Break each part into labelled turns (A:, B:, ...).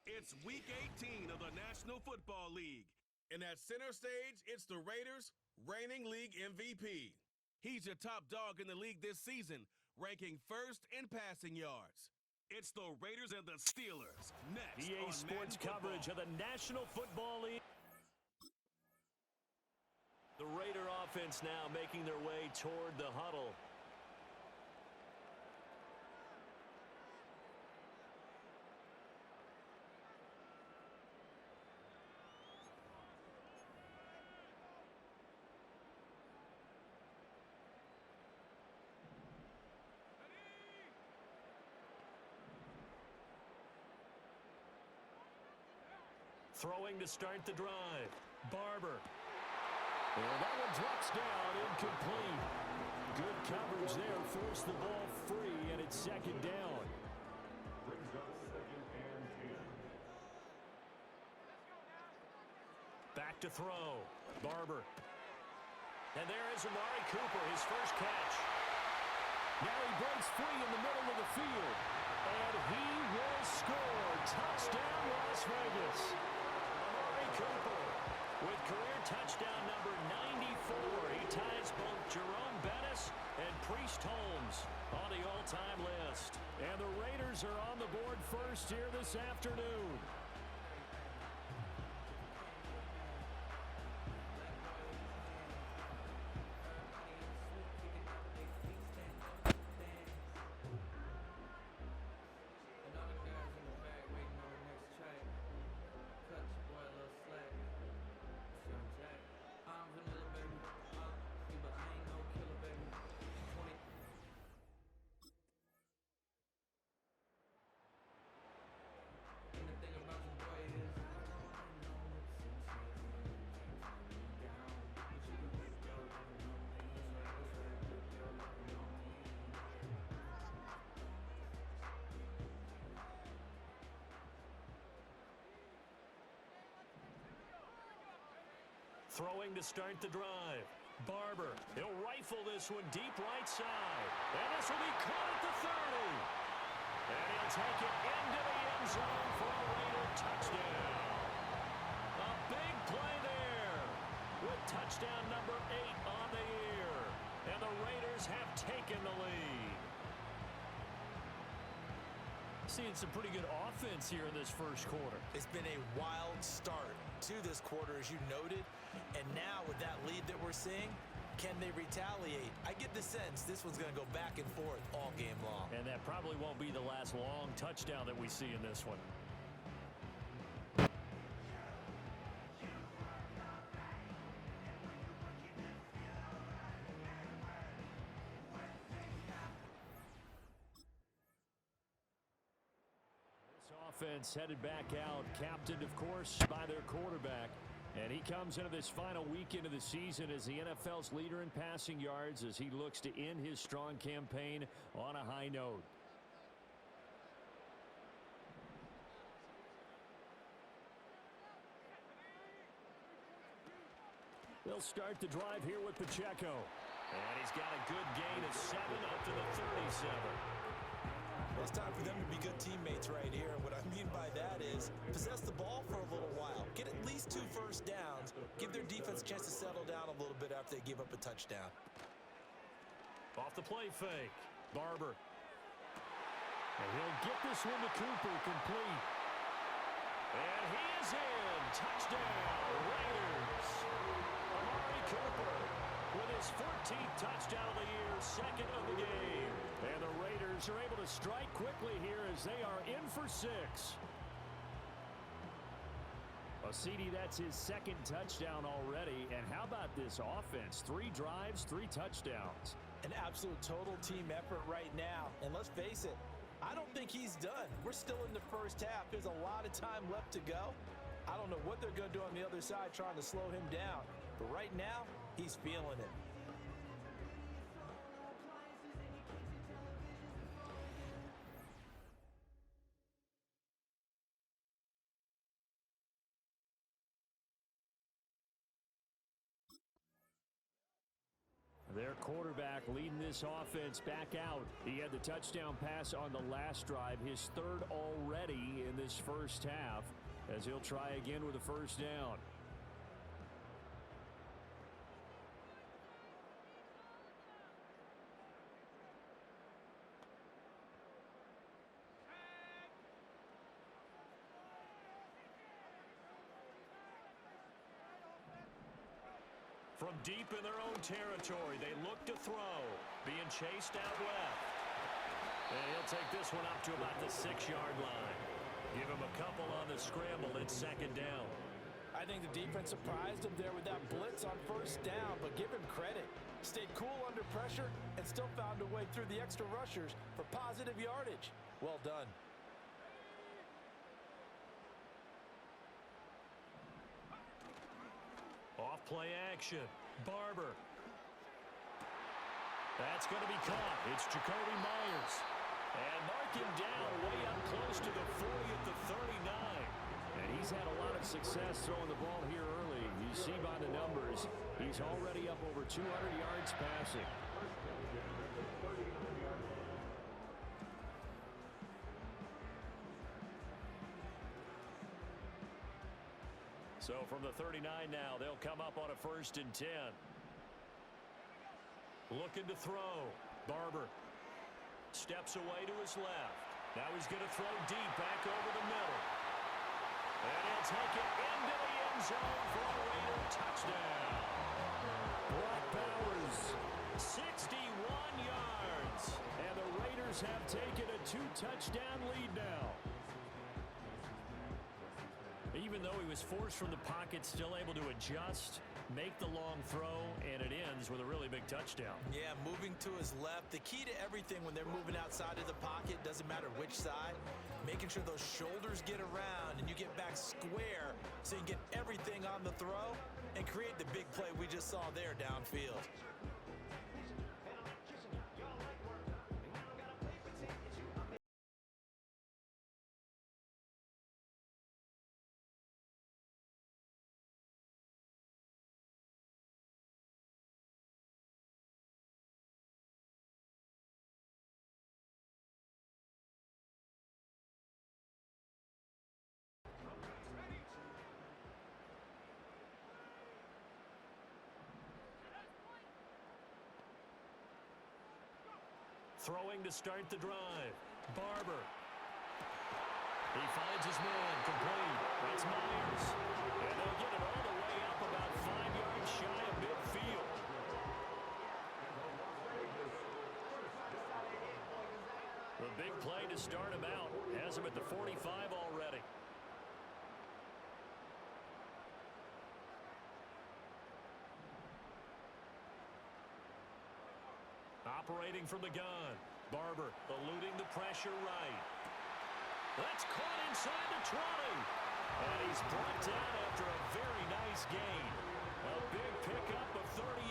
A: It's Week 18 of the National Football League. And at center stage, it's the Raiders, reigning league MVP. He's your top dog in the league this season, ranking first in passing yards. It's the Raiders and the Steelers next
B: EA
A: on
B: Sports
A: Madden
B: coverage of the National Football League. The Raider offense now making their way toward the huddle. Throwing to start the drive. Barber. And that one drops down, incomplete. Good coverage there, forced the ball free, and it's second down.
C: Brings up 2nd and 10.
B: Back to throw. Barber. And there is Amari Cooper, his first catch. Now he breaks free in the middle of the field. And he will score. Touchdown, Las Vegas. Amari Cooper with career touchdown number 94. He ties both Jerome Bettis and Priest Holmes on the all-time list. And the Raiders are on the board first here this afternoon. Throwing to start the drive. Barber. He'll rifle this one deep right side. And this will be caught at the 30. And he'll take it into the end zone for a Raider touchdown. A big play there with touchdown number 8 on the year. And the Raiders have taken the lead. Seeing some pretty good offense here in this first quarter.
D: It's been a wild start to this quarter, as you noted. And now with that lead that we're seeing, can they retaliate? I get the sense this one's going to go back and forth all game long.
B: And that probably won't be the last long touchdown that we see in this one. Offense headed back out, captained, of course, by their quarterback. And he comes into this final weekend of the season as the NFL's leader in passing yards as he looks to end his strong campaign on a high note. They'll start the drive here with Pacheco. And he's got a good gain of 7 up to the 37.
D: Well, it's time for them to be good teammates right here. And what I mean by that is possess the ball for a little while. Get at least 2 first downs. Give their defense a chance to settle down a little bit after they give up a touchdown.
B: Off the play fake. Barber. And he'll get this one to Cooper, complete. And he is in. Touchdown, Raiders. Amari Cooper with his 14th touchdown of the year, second of the game. And the Raiders are able to strike quickly here as they are in for 6. CD, that's his second touchdown already. And how about this offense? 3 drives, 3 touchdowns.
D: An absolute total team effort right now. And let's face it, I don't think he's done. We're still in the first half. There's a lot of time left to go. I don't know what they're going to do on the other side trying to slow him down. But right now, he's feeling it.
B: Their quarterback leading this offense back out. He had the touchdown pass on the last drive, his 3rd already in this this first half as he'll try again with a first down. From deep in their own territory, they look to throw. Being chased out left. And he'll take this one up to about the 6-yard line. Give him a couple on the scramble. It's second down.
D: I think the defense surprised him there with that blitz on first down, but give him credit. Stayed cool under pressure and still found a way through the extra rushers for positive yardage. Well done.
B: Off play action. Barber. That's going to be caught. It's Jacoby Myers. And mark him down way up close to the 40 at the 39. And he's had a lot of success throwing the ball here early. You see by the numbers, he's already up over 200 yards passing. So from the 39 now, they'll come up on a 1st and 10. Looking to throw. Barber steps away to his left. Now he's going to throw deep back over the middle. And he'll take it into the end zone for a Raider touchdown. Brock Bowers, 61 yards. And the Raiders have taken a 2-touchdown lead now. Even though he was forced from the pocket, still able to adjust, make the long throw, and it ends with a really big touchdown.
D: Yeah, moving to his left. The key to everything when they're moving outside of the pocket, doesn't matter which side, making sure those shoulders get around and you get back square so you can get everything on the throw and create the big play we just saw there downfield.
B: Throwing to start the drive. Barber. He finds his man. Complete. That's Myers. And they'll get it all the way up about 5 yards shy of midfield. The big play to start him out. Has him at the 45 already. Operating from the gun. Barber eluding the pressure right. That's caught inside the 20. And he's brought down after a very nice gain. A big pickup of 38.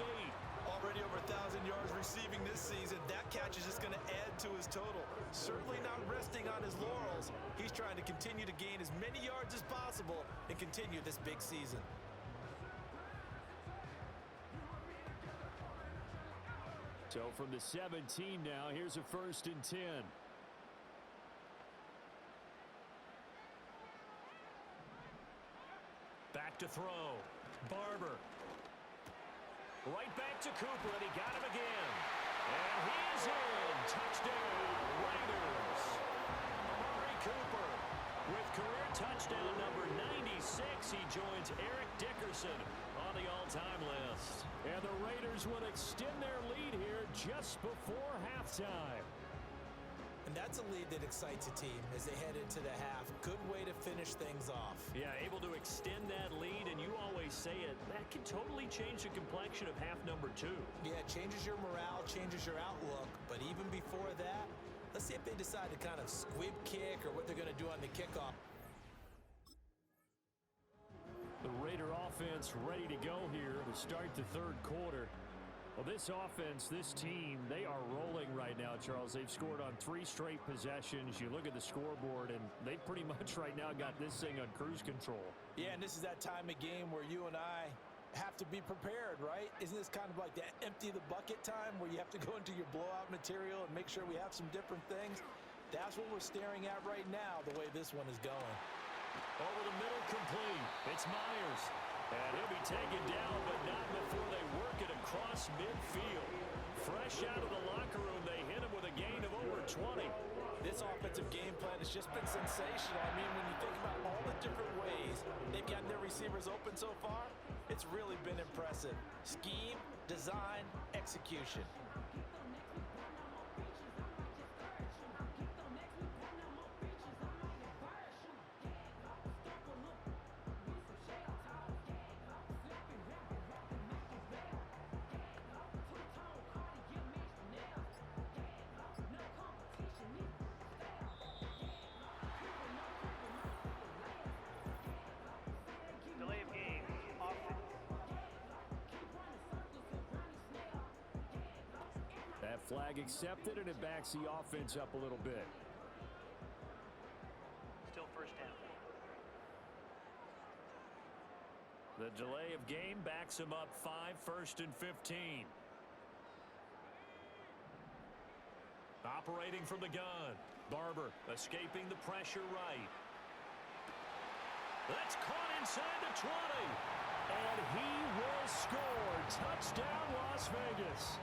D: Already over 1,000 yards receiving this season. That catch is just going to add to his total. Certainly not resting on his laurels. He's trying to continue to gain as many yards as possible and continue this big season.
B: So from the 17 now, here's a 1st and 10. Back to throw. Barber. Right back to Cooper, and he got him again. And he is in. Touchdown, Raiders. Amari Cooper with career touchdown number 96. He joins Eric Dickerson on the all-time list. And the Raiders would extend their lead here just before halftime.
D: And that's a lead that excites a team as they head into the half. Good way to finish things off.
B: Yeah, able to extend that lead, and you always say it, that can totally change the complexion of half number 2.
D: Yeah, it changes your morale, changes your outlook. But even before that, let's see if they decide to kind of squib kick or what they're going to do on the kickoff.
B: The Raider offense ready to go here to start the 3rd quarter. Well, this offense, this team, they are rolling right now, Charles. They've scored on 3 straight possessions. You look at the scoreboard, and they pretty much right now got this thing on cruise control.
D: Yeah, and this is that time of game where you and I have to be prepared, right? Isn't this kind of like that empty the bucket time where you have to go into your blowout material and make sure we have some different things? That's what we're staring at right now, the way this one is going.
B: Over the middle, complete. It's Myers. And he'll be taken down, but not before they work it across midfield. Fresh out of the locker room, they hit him with a gain of over 20.
D: This offensive game plan has just been sensational. I mean, when you think about all the different ways they've gotten their receivers open so far, it's really been impressive. Scheme, design, execution.
E: Delay of game. Offense.
B: That flag accepted, and it backs the offense up a little bit.
E: Still first down.
B: The delay of game backs him up 5, 1st and 15. Operating from the gun. Barber escaping the pressure right. That's caught inside the 20. And he will score. Touchdown, Las Vegas.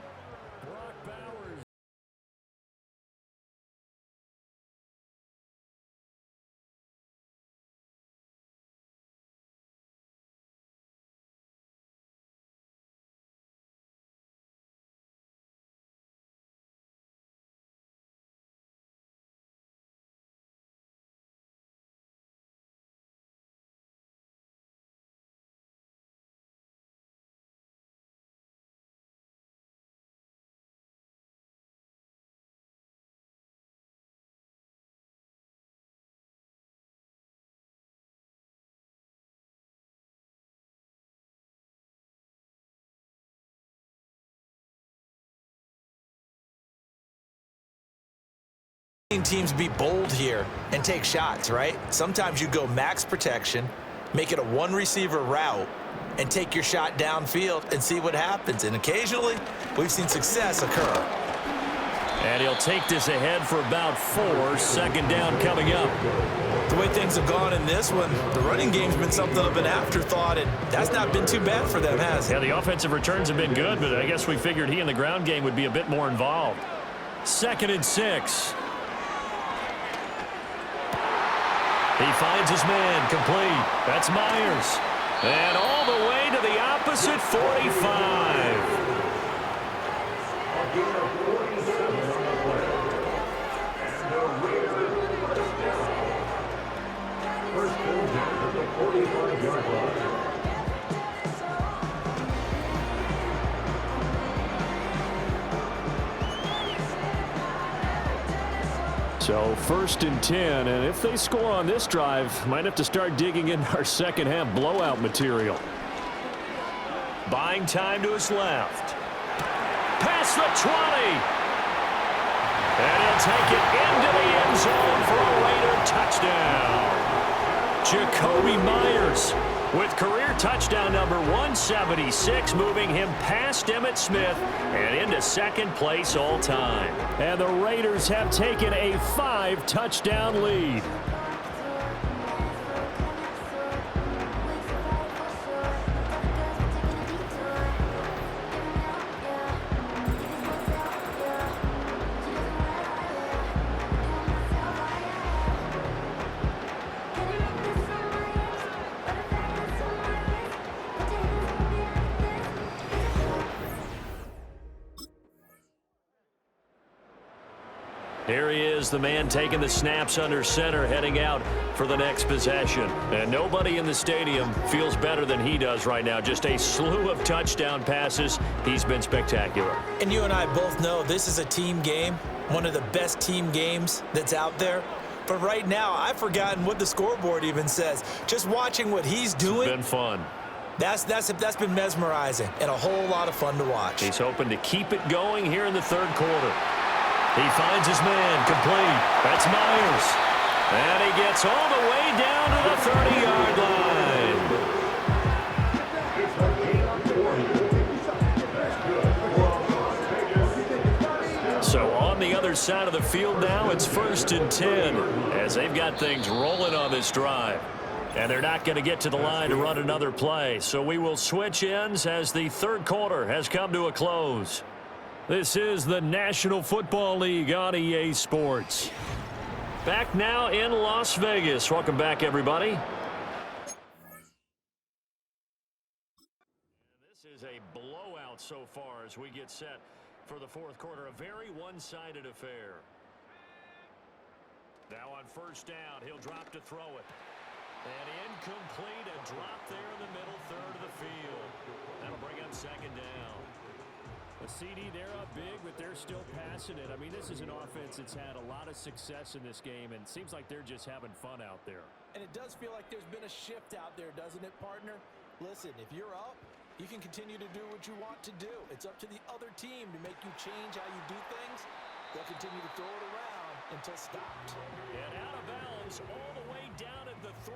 B: Brock Bowers.
D: Teams be bold here and take shots, right? Sometimes you go max protection, make it a one receiver route, and take your shot downfield and see what happens. And occasionally, we've seen success occur.
B: And he'll take this ahead for about 4. 2nd down coming up.
D: The way things have gone in this one, the running game's been something of an afterthought, and that's not been too bad for them, has it?
B: Yeah, the offensive returns have been good, but I guess we figured he in the ground game would be a bit more involved. 2nd and 6. He finds his man, complete. That's Myers. And all the way to the opposite 45.
C: First down at the 45-yard line.
B: So 1st and 10, and if they score on this drive, might have to start digging in our second half blowout material. Buying time to his left. Past the 20. And he'll take it into the end zone for a Raider touchdown. Jacoby Myers with career touchdown number 176, moving him past Emmitt Smith and into 2nd place all time. And the Raiders have taken a 5-touchdown lead. Here he is, the man taking the snaps under center, heading out for the next possession. And nobody in the stadium feels better than he does right now. Just a slew of touchdown passes. He's been spectacular.
D: And you and I both know this is a team game, one of the best team games that's out there. But right now, I've forgotten what the scoreboard even says. Just watching what he's doing.
B: It's been fun.
D: That's been mesmerizing and a whole lot of fun to watch.
B: He's hoping to keep it going here in the 3rd quarter. He finds his man, complete. That's Myers. And he gets all the way down to the 30-yard line. So on the other side of the field now. It's 1st and 10 as they've got things rolling on this drive. And they're not going to get to the line to run another play. So we will switch ends as the third quarter has come to a close. This is the National Football League on EA Sports. Back now in Las Vegas. Welcome back, everybody. This is a blowout so far as we get set for the fourth quarter. A very one-sided affair. Now on first down, he'll drop to throw it. And incomplete, a drop there in the middle third of the field. That'll bring up second down.
F: A CD, they're up big, but they're still passing it. I mean, this is an offense that's had a lot of success in this game, and it seems like they're just having fun out there.
D: And it does feel like there's been a shift out there, doesn't it, partner? Listen, if you're up, you can continue to do what you want to do. It's up to the other team to make you change how you do things. They'll continue to throw it around until stopped.
B: And out of bounds all the way down at the 3.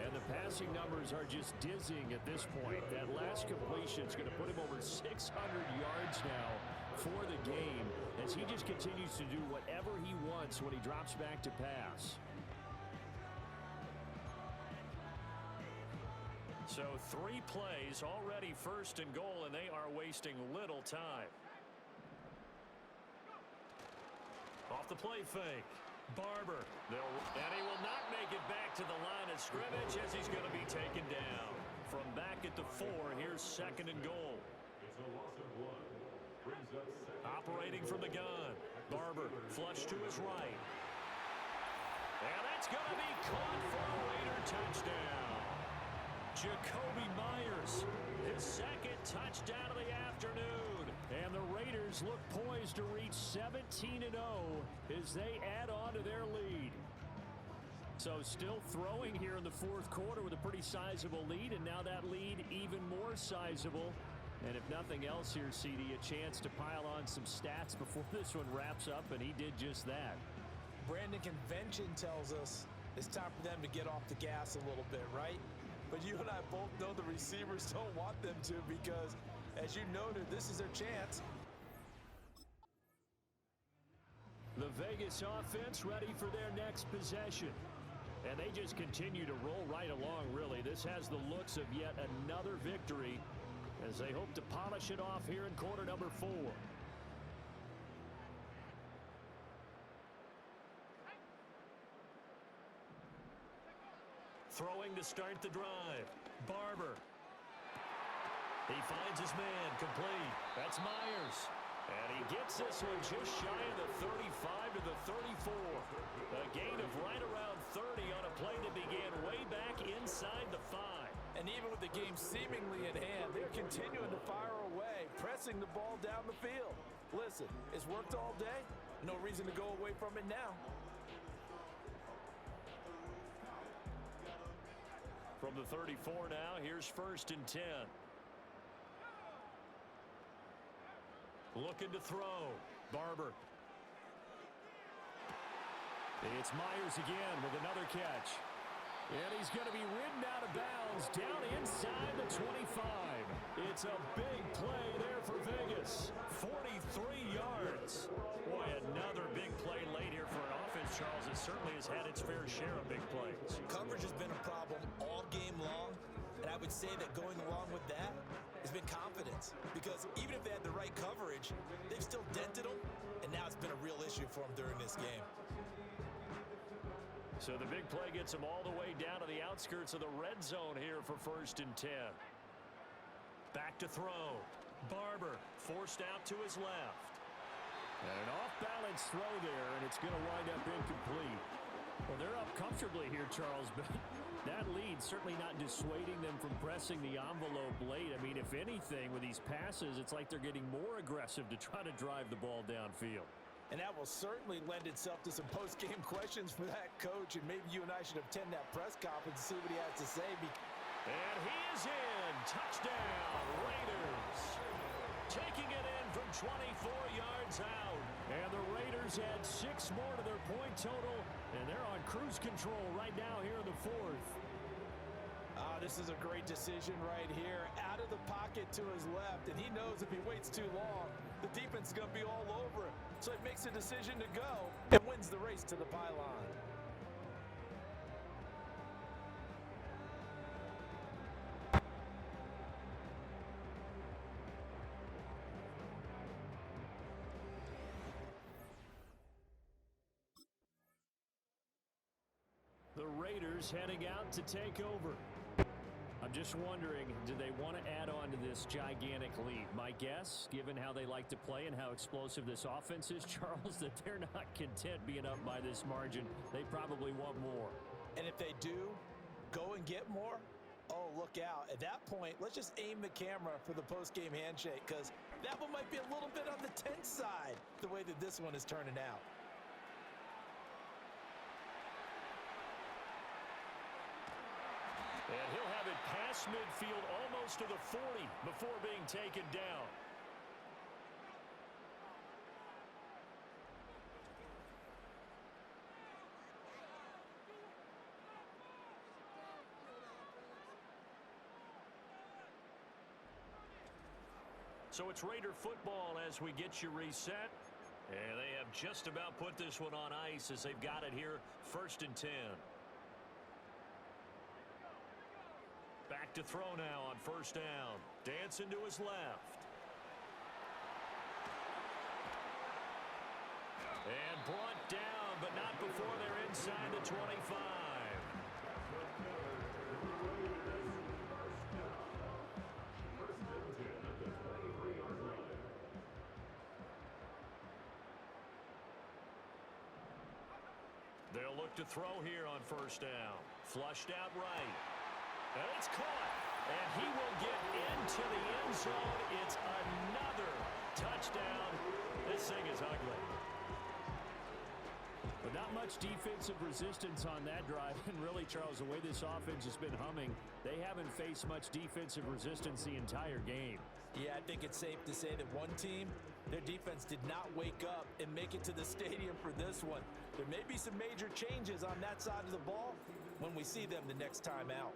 F: And the passing numbers are just dizzying at this point. That last completion is going to put him over 600 yards now for the game as he just continues to do whatever he wants when he drops back to pass.
B: So 3 plays already 1st and goal, and they are wasting little time. Off the play fake. Barber. And he will not make it back to the line of scrimmage as he's going to be taken down. From back at the 4, here's 2nd and goal. Operating from the gun. Barber flush to his right. And that's going to be caught for a Raider touchdown. Jacoby Myers, his 2nd touchdown of the afternoon.
F: And the Raiders look poised to reach 17-0 as they add on to their lead. So still throwing here in the fourth quarter with a pretty sizable lead, and now that lead even more sizable. And if nothing else here, CD, a chance to pile on some stats before this one wraps up, and he did just that.
D: Brandon, convention tells us it's time for them to get off the gas a little bit, right? But you and I both know the receivers don't want them to because, as you noted, this is their chance.
F: The Vegas offense ready for their next possession. And they just continue to roll right along, really. This has the looks of yet another victory as they hope to polish it off here in quarter number 4.
B: Throwing to start the drive. Barber. He finds his man, complete. That's Myers. And he gets this one just shy of the 35 to the 34. A gain of right around 30 on a play that began way back inside the 5.
D: And even with the game seemingly in hand, they're continuing to fire away, pressing the ball down the field. Listen, it's worked all day. No reason to go away from it now.
B: From the 34 now, here's 1st and 10. Looking to throw. Barber.
F: It's Myers again with another catch. And he's going to be ridden out of bounds down inside the 25. It's a big play there for Vegas.
B: 43 yards. Boy, another big play late here for an offense, Charles. It certainly has had its fair share of big plays.
D: Coverage has been a problem all game long, and I would say that going along with that has been confidence. Because even if they had the right coverage, they've still dented them, and now it's been a real issue for them during this game.
B: So the big play gets them all the way down to the outskirts of the red zone here for 1st and 10. Back to throw. Barber forced out to his left.
F: And an off-balance throw there, and it's going to wind up incomplete. Well, they're up comfortably here, Charles, but that lead certainly not dissuading them from pressing the envelope late. I mean, if anything, with these passes, it's like they're getting more aggressive to try to drive the ball downfield.
D: And that will certainly lend itself to some post-game questions for that coach, and maybe you and I should attend that press conference and see what he has to say.
B: And he is in. Touchdown, Raiders. Taking it in from 24 yards out.
F: And the Raiders add 6 more to their point total, and they're on cruise control right now here in the 4th.
D: This is a great decision right here. Out of the pocket to his left, and he knows if he waits too long, the defense is going to be all over him. So he makes a decision to go and wins the race to the pylon.
F: The Raiders heading out to take over. I'm just wondering, do they want to add on to this gigantic lead? My guess, given how they like to play and how explosive this offense is, Charles, that they're not content being up by this margin. They probably want more.
D: And if they do, go and get more, oh, look out. At that point, let's just aim the camera for the post-game handshake, because that one might be a little bit on the tense side, the way that this one is turning out.
F: And he'll have it past midfield almost to the 40 before being taken down. So it's Raider football as we get you reset. And they have just about put this one on ice as they've got it here, 1st and 10. Back to throw now on 1st down. Dancing to his left. And brought down, but not before they're inside the 25. They'll look to throw here on 1st down. Flushed out right. And it's caught. And he will get into the end zone. It's another touchdown. This thing is ugly. But not much defensive resistance on that drive. And really, Charles, the way this offense has been humming, they haven't faced much defensive resistance the entire game.
D: Yeah, I think it's safe to say that one team, their defense did not wake up and make it to the stadium for this one. There may be some major changes on that side of the ball when we see them the next time out.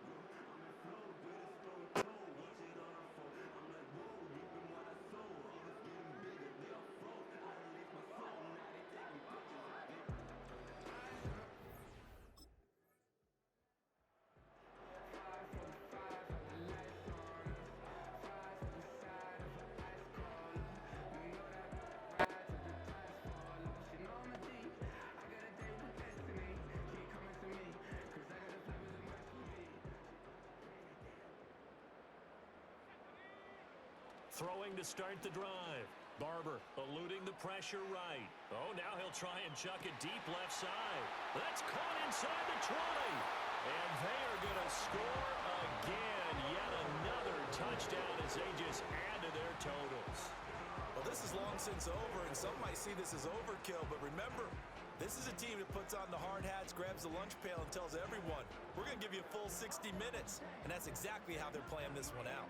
F: Throwing to start the drive. Barber eluding the pressure right. Oh, now he'll try and chuck it deep left side. That's caught inside the 20. And they are going to score again. Yet another touchdown as they just add to their totals.
D: Well, this is long since over, and some might see this as overkill. But remember, this is a team that puts on the hard hats, grabs the lunch pail, and tells everyone, we're going to give you a full 60 minutes. And that's exactly how they're playing this one out.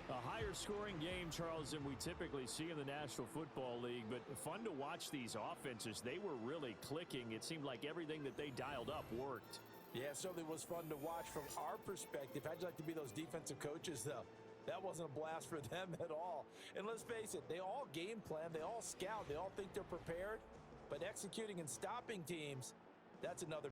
F: A higher scoring game, Charles, than we typically see in the National Football League, but fun to watch these offenses. They were really clicking. It seemed like everything that they dialed up worked.
D: Yeah, it certainly was fun to watch from our perspective. How'd you like to be those defensive coaches, though? That wasn't a blast for them at all. And let's face it, they all game plan, they all scout, they all think they're prepared. But executing and stopping teams, that's another